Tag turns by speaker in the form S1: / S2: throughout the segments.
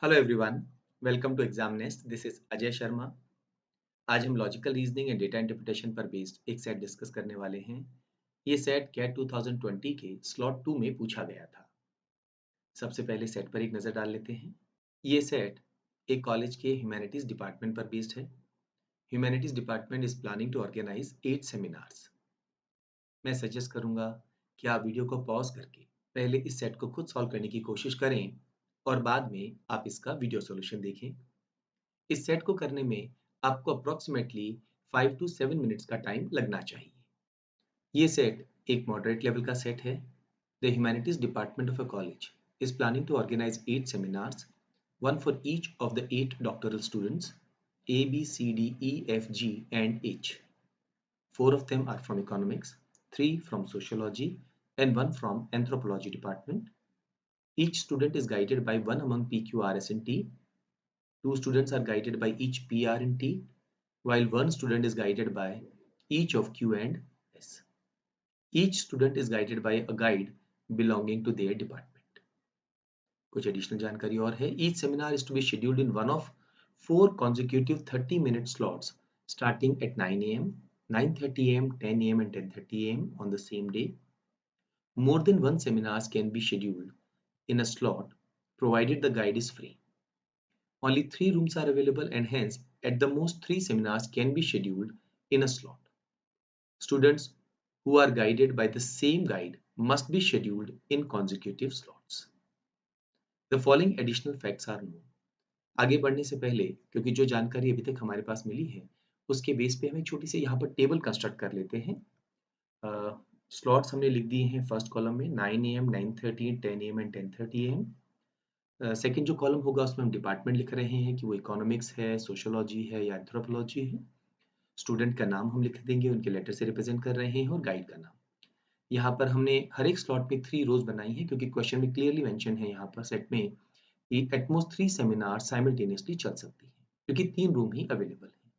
S1: Hello everyone, welcome to Exam Nest. This is Ajay Sharma. आज हम logical reasoning and data interpretation पर based एक set discuss करने वाले हैं। ये सेट कैट 2020 के स्लॉट 2 में पूछा गया था। सबसे पहले सेट पर एक नज़र डाल लेते हैं। ये सेट एक कॉलेज के ह्यूमैनिटीज डिपार्टमेंट पर बेस्ड है। Humanities department is planning to organise 8 seminars. मैं सजेस्ट करूंगा कि आप वीडियो को पॉज करके पहले इस सेट को खुद सॉल्व करने की कोशिश करें और बाद में आप इसका वीडियो सॉल्यूशन देखें। इस सेट को करने में आपको अप्रोक्सीमेटली 5 to 7 मिनट्स का टाइम लगना चाहिए। ये सेट एक मॉडरेट लेवल का सेट है। The humanities department of a college is planning to organize 8 seminars, one for each of the 8 doctoral students, A, B, C, D, E, F, G, and H. 4 of them are from economics, 3 from sociology, and 1 from anthropology department. Each student is guided by one among PQ, RS, and T. 2 students are guided by each PR and T, while 1 student is guided by each of Q and S. Each student is guided by a guide belonging to their department. कुछ additional जानकारी और है। Each seminar is to be scheduled in one of 4 consecutive 30-minute slots starting at 9 a.m., 9:30 a.m., 10 a.m. and 10:30 a.m. on the same day. More than one seminars can be scheduled in a slot provided the guide is free. Only 3 rooms are available and hence at the most 3 seminars can be scheduled in a slot. Students who are guided by the same guide must be scheduled in consecutive slots. The following additional facts are known. आगे बढ़ने से पहले क्योंकि जो जानकारी अभी तक हमारे पास मिली है उसके बेस पे हम एक छोटी सी यहाँ पर टेबल कंस्ट्रक्ट कर लेते हैं। स्लॉट्स हमने लिख दिए हैं फर्स्ट कॉलम में 9 AM, 9:30, 10 AM and 10:30 AM। Second जो कॉलम होगा उसमें हम डिपार्टमेंट लिख रहे हैं कि वो इकोनॉमिक्स है, सोशियोलॉजी है या एंथ्रोपोलॉजी है। स्टूडेंट का नाम हम लिख देंगे, उनके लेटर से रिप्रेजेंट कर रहे हैं और गाइड का नाम। यहाँ पर हमने हर एक स्लॉट में 3 रोज बनाई है क्योंकि क्वेश्चन में क्लियरली मेंशन है यहाँ पर सेट में कि एट मोस्ट 3 सेमिनार साइमल्टेनियसली चल सकती है क्योंकि 3 रूम ही अवेलेबल है।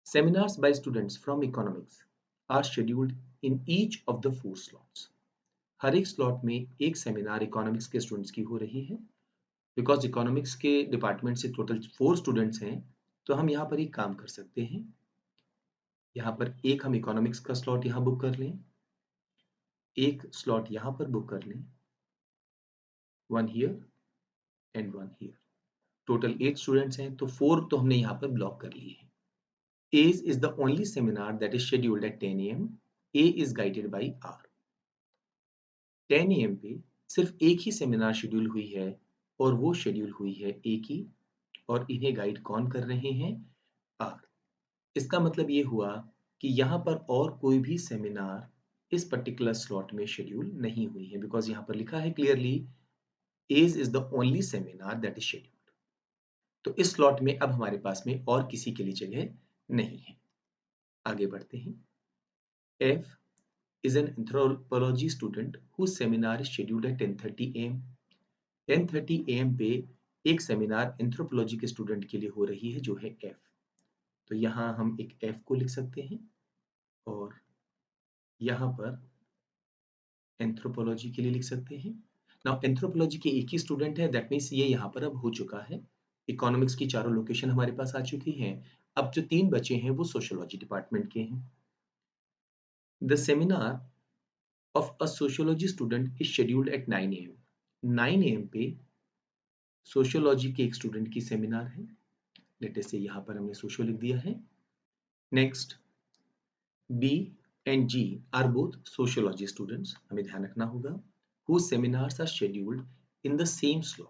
S1: Seminars by students from economics are scheduled in each of the 4 slots. हर एक स्लॉट में एक सेमिनार इकोनॉमिक्स के स्टूडेंट्स की हो रही है। बिकॉज इकोनॉमिक्स के डिपार्टमेंट से टोटल 4 स्टूडेंट्स हैं तो हम यहाँ पर एक काम कर सकते हैं। यहाँ पर एक हम इकोनॉमिक्स का स्लॉट यहाँ बुक कर लें, एक स्लॉट यहाँ पर बुक कर लें, 1 here and 1 here. Total 8 students हैं तो 4 तो हमने यहाँ पर ब्लॉक कर लिए हैं। A's is the only seminar that is scheduled at 10 AM. A is guided by R. 10 AM पे सिर्फ एक ही सेमिनार शेड्यूल हुई है और वो शेड्यूल हुई है A की और इन्हें गाइड कौन कर रहे हैं? R. इसका मतलब ये हुआ कि यहाँ पर और कोई भी सेमिनार इस पर्टिकुलर स्लॉट में शेड्यूल नहीं हुई है बिकॉज यहाँ पर लिखा है clearly A's is the only seminar that is scheduled. तो इस स्लॉट में अब हमारे पास में और किसी के लिए जगह नहीं है। आगे बढ़ते हैं। F is an anthropology student whose seminar is scheduled at 10:30 AM. 10:30 AM पे एक सेमिनार एंथ्रोपोलॉजी के स्टूडेंट के लिए हो रही है जो है F। तो यहाँ हम एक F को लिख सकते हैं और यहाँ पर एंथ्रोपोलॉजी के लिए लिख सकते हैं। नाउ एंथ्रोपोलॉजी के एक ही स्टूडेंट है, दैट मीन्स ये यहाँ पर अब हो चुका है। इकोनॉमिक्स की चारों लोकेशन हमारे पास आ चुकी हैं। अब जो 3 बचे हैं वो सोशियोलॉजी डिपार्टमेंट के हैं। The seminar of a sociology student is scheduled at 9 AM. 9 AM पे सोशियोलॉजी के एक स्टूडेंट की सेमिनार है। लेट से यहाँ पर हमने सोशियो लिख दिया है। Next B and G are both sociology students, हमें ध्यान रखना होगा, whose seminars are scheduled in the same slot.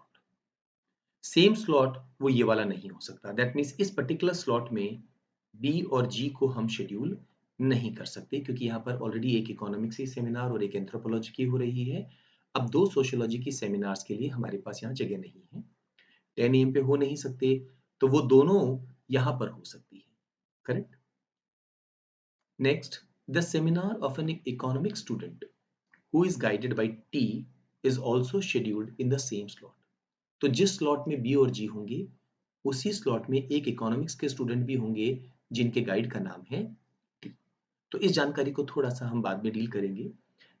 S1: Same slot वो ये वाला नहीं हो सकता। दैट मीन्स इस पर्टिकुलर स्लॉट में B और G को हम शेड्यूल नहीं कर सकते क्योंकि यहाँ पर ऑलरेडी एक इकोनॉमिक्स की सेमिनार और एक एंथ्रोपोलॉजी की हो रही है। अब 2 सोशियोलॉजी की सेमिनार्स के लिए हमारे पास यहाँ जगह नहीं है। 10 AM पे हो नहीं सकते तो वो दोनों यहाँ पर हो सकती है। Correct. Next, the seminar of an economic student who is guided by T is also scheduled in the same slot. तो जिस स्लॉट में B और G होंगे उसी स्लॉट में एक इकोनॉमिक्स के स्टूडेंट भी होंगे जिनके गाइड का नाम है T। तो इस जानकारी को थोड़ा सा हम बाद में डील करेंगे।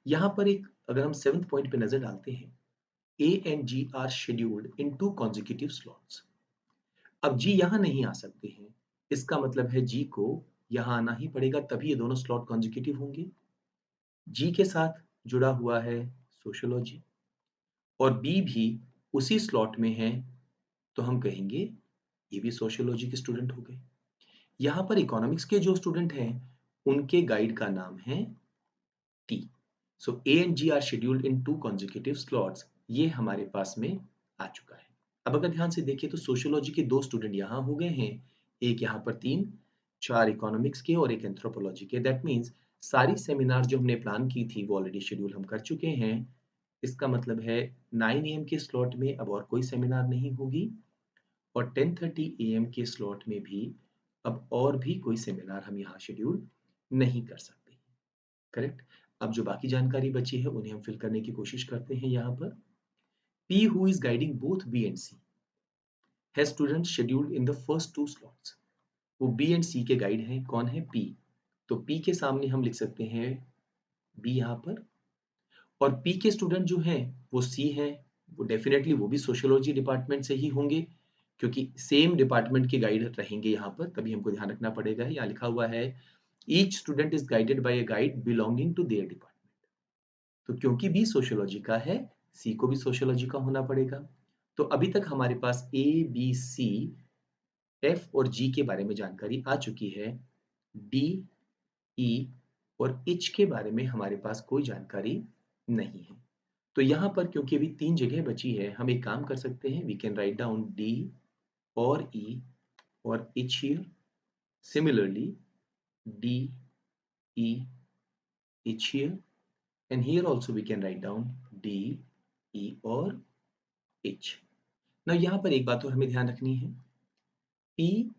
S1: यहाँ पर एक अगर हम 7th पॉइंट पे नजर डालते हैं A and G are scheduled in 2 consecutive slots. अब G यहाँ नहीं आ सकते हैं, इसका मतलब है G को यहाँ आना ही पड़ेगा, तभी ये दोनों स्लॉट कॉन्जिक्यूटिव होंगे। G के साथ जुड़ा हुआ है सोशियोलॉजी और B भी उसी स्लॉट में है, तो हम कहेंगे ये भी सोशियोलॉजी के स्टूडेंट हो गए। यहाँ पर इकोनॉमिक्स के जो स्टूडेंट हैं उनके गाइड का नाम है T. So A and G are scheduled in 2 consecutive slots. ये हमारे पास में आ चुका है। अब अगर ध्यान से देखिए तो सोशियोलॉजी के 2 स्टूडेंट यहाँ हो गए हैं, एक यहाँ पर 3, 4 इकोनॉमिक्स के और एक एंथ्रोपोलॉजी के। दैट मीन्स सारी सेमिनार जो हमने प्लान की थी वो ऑलरेडी शेड्यूल हम कर चुके हैं। इसका मतलब है 9 AM के स्लॉट में अब और कोई सेमिनार नहीं होगी और 10:30 AM के स्लॉट में भी अब और भी कोई सेमिनार हम यहाँ शेड्यूल नहीं कर सकते। करेक्ट? अब जो बाकी जानकारी बची है उन्हें हम फिल करने की कोशिश करते हैं यहाँ पर। P who is guiding both B and C has students scheduled in the first 2 slots. वो B and C के गाइड हैं, कौन है? P. तो P के सामने हम लिख सकते हैं B यहाँ पर और P के स्टूडेंट जो हैं वो C हैं, वो डेफिनेटली वो भी सोशियोलॉजी डिपार्टमेंट से ही होंगे क्योंकि सेम डिपार्टमेंट के गाइड रहेंगे यहाँ पर, तभी हमको ध्यान रखना पड़ेगा। यहाँ लिखा हुआ है each student is guided by a guide belonging to their department. तो क्योंकि B सोशियोलॉजी का है, C को भी सोशियोलॉजी का होना पड़ेगा। तो अभी तक हमारे पास A, B, C, F और G के बारे में जानकारी आ चुकी है। D, E और H के बारे में हमारे पास कोई जानकारी नहीं है। तो यहाँ पर क्योंकि अभी 3 जगह बची है, हम एक काम कर सकते हैं, we can write down D और E और H here. Similarly, D, E, H here. And here also we can write down D, E और H. Now यहाँ पर एक बात और हमें ध्यान रखनी है, P,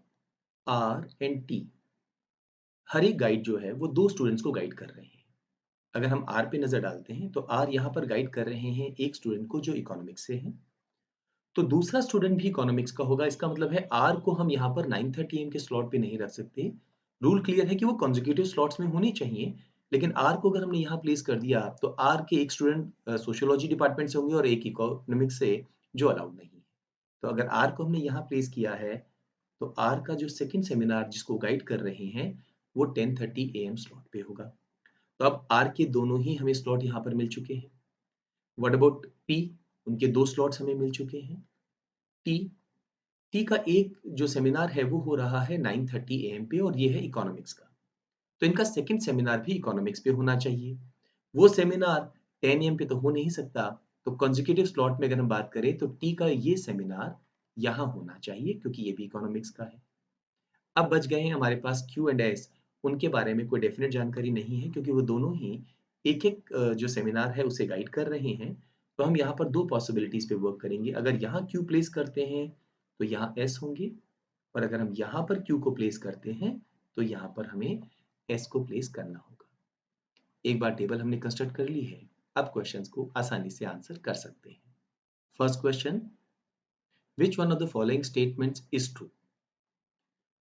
S1: R and T हर एक गाइड जो है वो 2 स्टूडेंट्स को गाइड कर रहे हैं। अगर हम R पे नजर डालते हैं तो R यहाँ पर गाइड कर रहे हैं एक स्टूडेंट को जो इकोनॉमिक्स से है, तो दूसरा स्टूडेंट भी इकोनॉमिक्स का होगा। इसका मतलब है R को हम यहाँ पर 9:30 AM के स्लॉट पे नहीं रख सकते। रूल क्लियर है कि वो कॉन्जिक्यूटिव स्लॉट्स में होने चाहिए, लेकिन R को अगर हमने यहाँ प्लेस कर दिया तो R के एक स्टूडेंट सोशियोलॉजी डिपार्टमेंट से होंगे और एक इकोनॉमिक्स से, जो अलाउड नहीं है। तो अगर R को हमने यहाँ प्लेस किया है तो R का जो सेकंड सेमिनार जिसको गाइड कर रहे हैं वो 10:30 AM स्लॉट पे होगा। तो अब R के दोनों ही हमें स्लॉट यहाँ पर मिल चुके हैं। What about P? उनके 2 स्लॉट्स हमें मिल चुके हैं। टी का एक जो सेमिनार है वो हो रहा है 9:30 AM पे और ये है इकोनॉमिक्स का, तो इनका सेकंड सेमिनार भी इकोनॉमिक्स पे होना चाहिए। वो सेमिनार 10 AM पे तो हो नहीं सकता, तो कंसेक्यूटिव स्लॉट में अगर हम बात करें तो टी का ये सेमिनार यहाँ होना चाहिए क्योंकि ये भी इकोनॉमिक्स का है। अब बच गए हैं हमारे पास Q एंड S, उनके बारे में कोई डेफिनेट जानकारी नहीं है क्योंकि वो दोनों ही एक-एक जो सेमिनार है उसे गाइड कर रहे हैं। तो हम यहाँ पर 2 पॉसिबिलिटीज पे वर्क करेंगे। अगर यहाँ Q प्लेस करते हैं तो यहाँ S होंगे और अगर हम यहाँ पर Q को प्लेस करते हैं तो यहाँ पर हमें S को प्लेस करना होगा। एक बार टेबल हमने कंस्ट्रक्ट कर ली है, अब क्वेश्चंस को आसानी से आंसर कर सकते हैं। First question, which one of the following statements is true?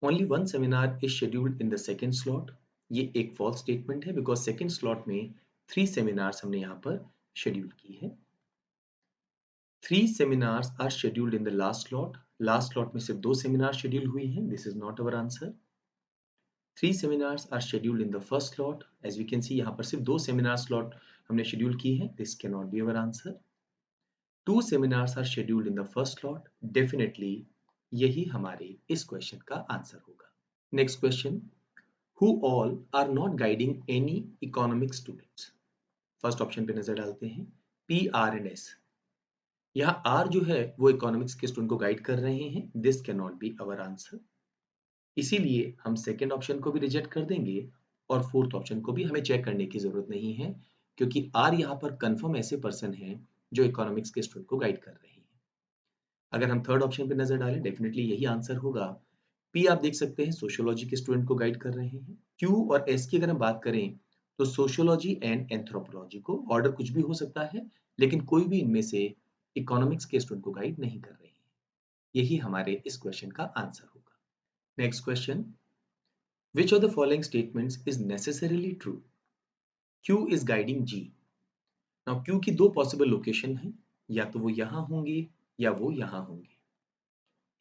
S1: Only one seminar is scheduled in the second slot. ये एक false statement है because second slot में 3 seminars हमने यहाँ पर schedule की है। 3 seminars are scheduled in the last slot. Last slot में सिर्फ 2 seminars schedule हुई हैं. This is not our answer. 3 seminars are scheduled in the first slot. As we can see यहाँ पर सिर्फ 2 seminar slot हमने schedule की है. This cannot be our answer. 2 seminars are scheduled in the first slot. Definitely यही हमारे इस question का आंसर होगा। Next question, who all are not guiding any economic students? First option पे नजर डालते हैं, P, R and S. यहाँ R जो है वो इकोनॉमिक्स के स्टूडेंट को गाइड कर रहे हैं। This can not be our answer, इसीलिए हम सेकेंड ऑप्शन को भी रिजेक्ट कर देंगे और फोर्थ ऑप्शन को भी हमें चेक करने की जरूरत नहीं है क्योंकि R यहाँ पर कंफर्म ऐसे पर्सन हैं जो इकोनॉमिक्स के स्टूडेंट को गाइड कर रहे हैं। अगर हम थर्ड ऑप्शन पे नजर डालें, डेफिनेटली यही आंसर होगा। P आप देख सकते हैं सोशियोलॉजी के स्टूडेंट को गाइड कर रहे हैं। Q और S की अगर हम बात करें तो सोशियोलॉजी एंड एंथ्रोपोलॉजी को, ऑर्डर कुछ भी हो सकता है लेकिन कोई भी इनमें से इकोनॉमिक्स के स्टूडेंट को गाइड नहीं कर रहे हैं। यही हमारे इस क्वेश्चन का आंसर होगा। Next question, which of the following statements is necessarily true? Q is guiding G. Now Q की 2 पॉसिबल लोकेशन है, या तो वो यहाँ होंगे या वो यहाँ होंगे।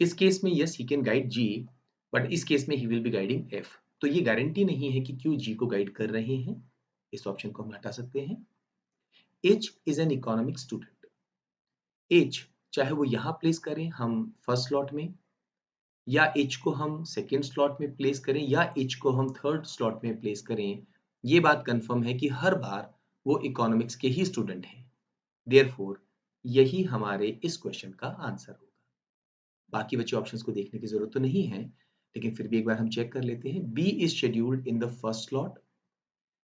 S1: इस केस में yes he can guide G, but इस केस में he will be guiding F. तो ये गारंटी नहीं है कि क्यू जी को गाइड कर रहे हैं। इस ऑप्शन को हम हटा सकते हैं। H is an economic student. H चाहे वो यहाँ प्लेस करें हम फर्स्ट स्लॉट में, या एच को हम सेकेंड स्लॉट में प्लेस करें, या एच को हम थर्ड स्लॉट में प्लेस करें, ये बात कंफर्म है कि हर बार वो इकोनॉमिक्स के ही स्टूडेंट हैं। देयरफॉर यही हमारे इस क्वेश्चन का आंसर होगा। बाकी बचे ऑप्शंस को देखने की जरूरत तो नहीं है, लेकिन फिर भी एक बार हम चेक कर लेते हैं। B is scheduled in the first slot,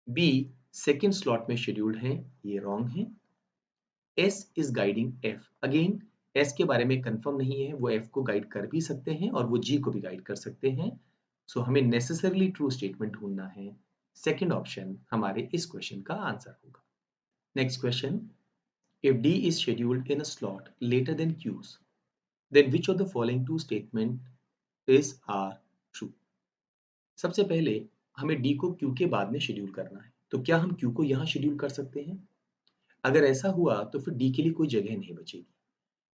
S1: B second slot में शेड्यूल्ड है, ये रॉन्ग है। S is guiding F, again S के बारे में कंफर्म नहीं है, वो एफ को गाइड कर भी सकते हैं और वो जी को भी गाइड कर सकते हैं। सो हमें नेसेसरली ट्रू स्टेटमेंट ढूंढना है। सेकेंड ऑप्शन हमारे इस क्वेश्चन का आंसर होगा। Next question, if D is scheduled in a slot later than Q's, then which of the following two statement is are true? सबसे पहले हमें D को Q के बाद में शेड्यूल करना है, तो क्या हम Q को यहाँ शेड्यूल कर सकते हैं? अगर ऐसा हुआ तो फिर D के लिए कोई जगह नहीं बचेगी,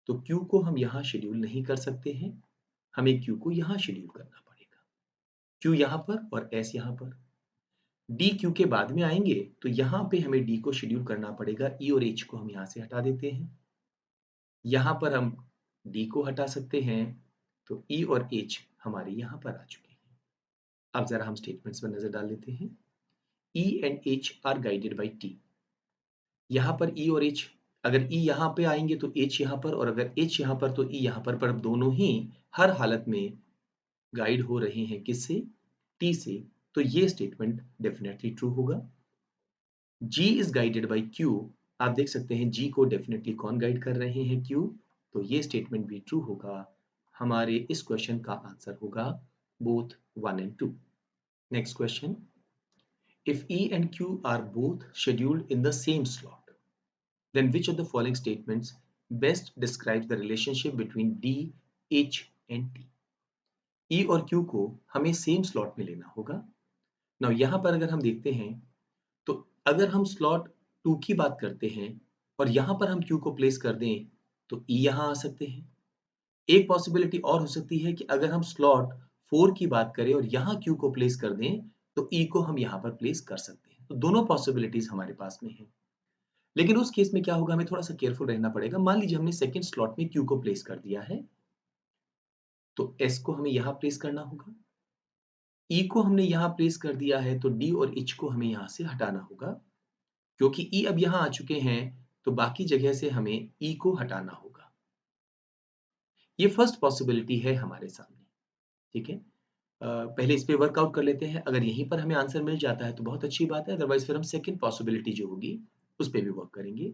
S1: तो Q को हम यहाँ शेड्यूल नहीं कर सकते हैं, हमें Q को यहाँ शेड्यूल करना पड़ेगा। Q यहाँ पर और S यहाँ पर। D Q के बाद में आएंगे तो यहाँ पे हमें D को शेड्यूल करना पड़ेगा। E और H को हम यहाँ से हटा देते हैं, यहाँ पर हम D को हटा सकते हैं, तो E और H हमारे यहाँ पर आ चुके हैं। अब जरा हम स्टेटमेंट्स पर नजर डाल लेते हैं। E and H are guided by T। यहाँ पर E और H, अगर E यहाँ पे आएंगे तो H यहाँ पर, और अगर H यहाँ पर तो E यहाँ पर दोनों ही हर हालत में गाइड हो रहे हैं किससे? T से। तो ये स्टेटमेंट डेफिनेटली ट्रू होगा। G is guided by Q, आप देख सकते हैं G को डेफिनेटली कौन गाइड कर रहे हैं? Q। तो ये स्टेटमेंट भी ट्रू होगा। हमारे इस क्वेश्चन का आंसर होगा both 1 and 2। Next question, if E and Q are both scheduled in the same slot, then which of the following statements best describes the relationship between D, H and T? E और Q को हमें same slot में लेना होगा। Now यहाँ पर अगर हम देखते हैं तो अगर हम स्लॉट 2 की बात करते हैं और यहाँ पर हम Q को प्लेस कर दें तो E यहाँ आ सकते हैं। एक पॉसिबिलिटी और हो सकती है कि अगर हम स्लॉट 4 की बात करें और यहाँ Q को प्लेस कर दें तो E को हम यहाँ पर प्लेस कर सकते हैं। तो दोनों पॉसिबिलिटीज हमारे पास में हैं। लेकिन उस केस में क्या होगा, हमें थोड़ा सा केयरफुल रहना पड़ेगा। मान लीजिए हमने सेकंड स्लॉट में Q को प्लेस कर दिया है, तो S को हमें यहाँ प्लेस करना होगा। E को हमने यहाँ प्लेस कर दिया है तो D और H को हमें यहाँ से हटाना होगा। क्योंकि E अब यहाँ आ चुके हैं तो बाकी जगह से हमें E को हटाना होगा। ये फर्स्ट पॉसिबिलिटी है हमारे सामने, ठीक है। पहले इस पे वर्कआउट कर लेते हैं। अगर यहीं पर हमें आंसर मिल जाता है तो बहुत अच्छी बात है, अदरवाइज फिर हम सेकंड पॉसिबिलिटी जो होगी उस पे भी वर्क करेंगे।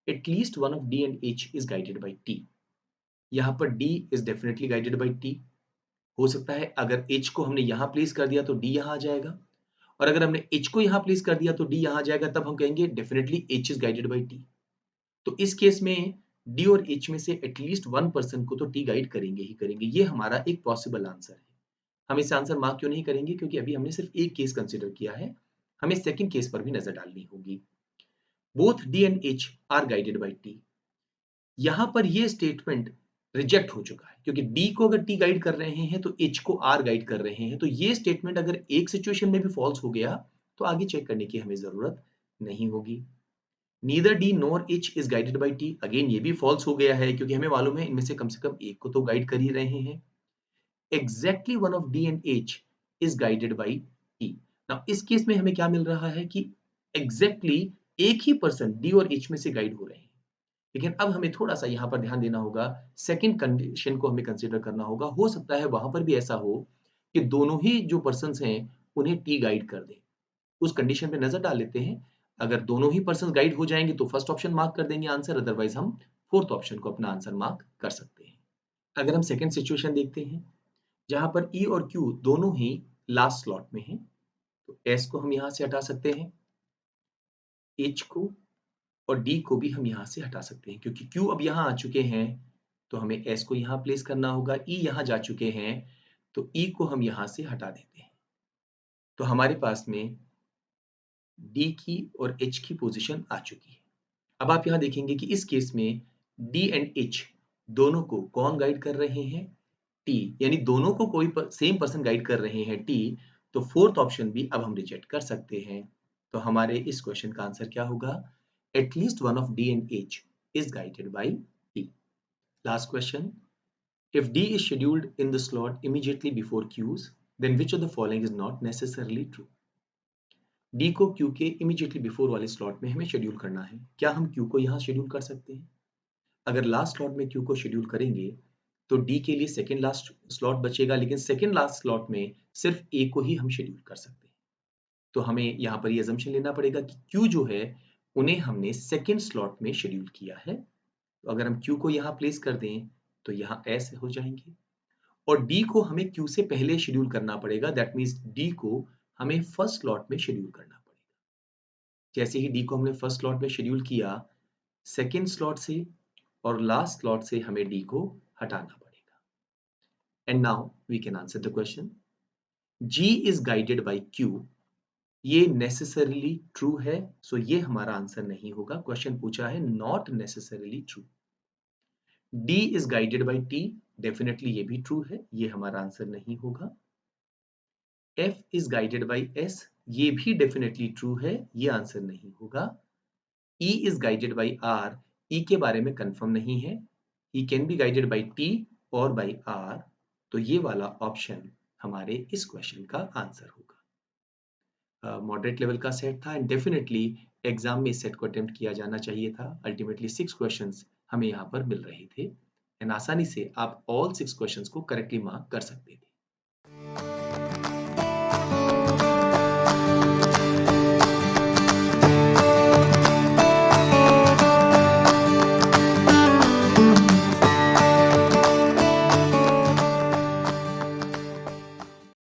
S1: At least one of D and H is guided by T। यहाँ पर D is definitely guided by T। हो सकता है अगर H को हमने यहाँ प्लेस कर दिया तो D यहाँ आ जाएगा, और अगर हमने H को यहाँ प्लेस कर दिया तो D यहाँ आ जाएगा, तब हम कहेंगे definitely H is guided by T। तो इस केस में D और H में से एटलीस्ट 1 पर्सन को तो T गाइड करेंगे ही करेंगे। ये हमारा एक पॉसिबल आंसर है। हम इसे आंसर मार्क क्यों नहीं करेंगे? क्योंकि अभी हमने सिर्फ एक केस कंसीडर किया है, हमें सेकंड केस पर भी नजर डालनी होगी। Both D and H are guided by T। यहां पर ये स्टेटमेंट रिजेक्ट हो चुका है, क्योंकि D को अगर T गाइड कर रहे हैं तो H को R गाइड कर रहे हैं। तो ये स्टेटमेंट अगर एक सिचुएशन में भी फॉल्स हो गया तो आगे चेक करने की हमें जरूरत नहीं होगी। Neither D nor H is guided by T, again ये भी फॉल्स हो गया है, क्योंकि हमें मालूम है इनमें से कम एक को तो गाइड कर ही रहे हैं। Exactly one of D and H is guided by E। Now इस केस में हमें क्या मिल रहा है कि exactly एक ही पर्सन D और H में से गाइड हो रहे हैं। लेकिन अब हमें थोड़ा सा यहाँ पर ध्यान देना होगा, सेकंड कंडीशन को हमें कंसीडर करना होगा। हो सकता है वहां पर भी ऐसा हो कि दोनों ही जो पर्सन्स हैं उन्हें T गाइड कर दे। उस कंडीशन पे नजर डाल लेते हैं। अगर दोनों ही पर्सन गाइड हो जाएंगे तो फर्स्ट ऑप्शन मार्क कर देंगे आंसर, अदरवाइज हम फोर्थ ऑप्शन को अपना आंसर मार्क कर सकते हैं। अगर हम सेकंड सिचुएशन देखते हैं जहां पर E और Q दोनों ही लास्ट स्लॉट में हैं, तो S को हम यहां से हटा सकते हैं, H को और D को भी हम यहां से हटा सकते हैं, क्योंकि Q अब यहां आ चुके हैं तो हमें S को यहां प्लेस करना होगा। E यहां जा चुके हैं तो E को हम यहां से हटा देते हैं। तो हमारे पास में D की और H की पोजीशन आ चुकी है। अब आप यहां देखेंगे कि इस केस में डी एंड एच दोनों को कौन गाइड कर रहे हैं? टी, यानी दोनों को कोई सेम पर्सन गाइड कर रहे हैं टी, तो फोर्थ ऑप्शन भी अब हम रिजेक्ट कर सकते हैं। तो हमारे इस क्वेश्चन का आंसर क्या होगा? At least one of D and H is guided by T. Last question, if D is scheduled in the slot immediately before Q's, then which of the following is not necessarily true? D को Q के immediately before वाले slot में हमें schedule करना है। क्या हम Q को यहाँ schedule कर सकते हैं? अगर last slot में Q को schedule करेंगे तो D के लिए second last slot बचेगा, लेकिन second last slot में सिर्फ A को ही हम schedule कर सकते हैं। तो हमें यहाँ पर ये assumption लेना पड़ेगा कि Q जो है उन्हें हमने second slot में schedule किया है। तो अगर हम Q को यहाँ place कर दें तो यहाँ S हो जाएंगे, और D को हमें Q से पहले शेड्यूल करना पड़ेगा। दैट मीन्स D को हमें फर्स्ट स्लॉट में शेड्यूल करना पड़ेगा। जैसे ही D को हमने फर्स्ट स्लॉट में शेड्यूल किया, सेकेंड स्लॉट से और लास्ट स्लॉट से हमें D को हटाना पड़ेगा। And now we can answer the question. G is guided by Q, ये नेसेसरीली ट्रू है, सो ये हमारा आंसर नहीं होगा। क्वेश्चन पूछा है not necessarily true. D is guided by T, definitely ये भी ट्रू है, ये हमारा आंसर नहीं होगा। F is guided bye S, ये भी डेफिनेटली ट्रू है, ये आंसर नहीं होगा। E is guided bye R, E के बारे में कंफर्म नहीं है, E can be guided by T और बाय R, तो ये वाला ऑप्शन हमारे इस क्वेश्चन का आंसर होगा। मॉडरेट लेवल का सेट था एंड डेफिनेटली एग्जाम में इस सेट को अटेम्प्ट किया जाना चाहिए था। अल्टीमेटली 6 क्वेश्चंस हमें यहाँ पर मिल रहे थे एंड आसानी से आप ऑल 6 क्वेश्चंस को करेक्टली मार्क कर सकते थे।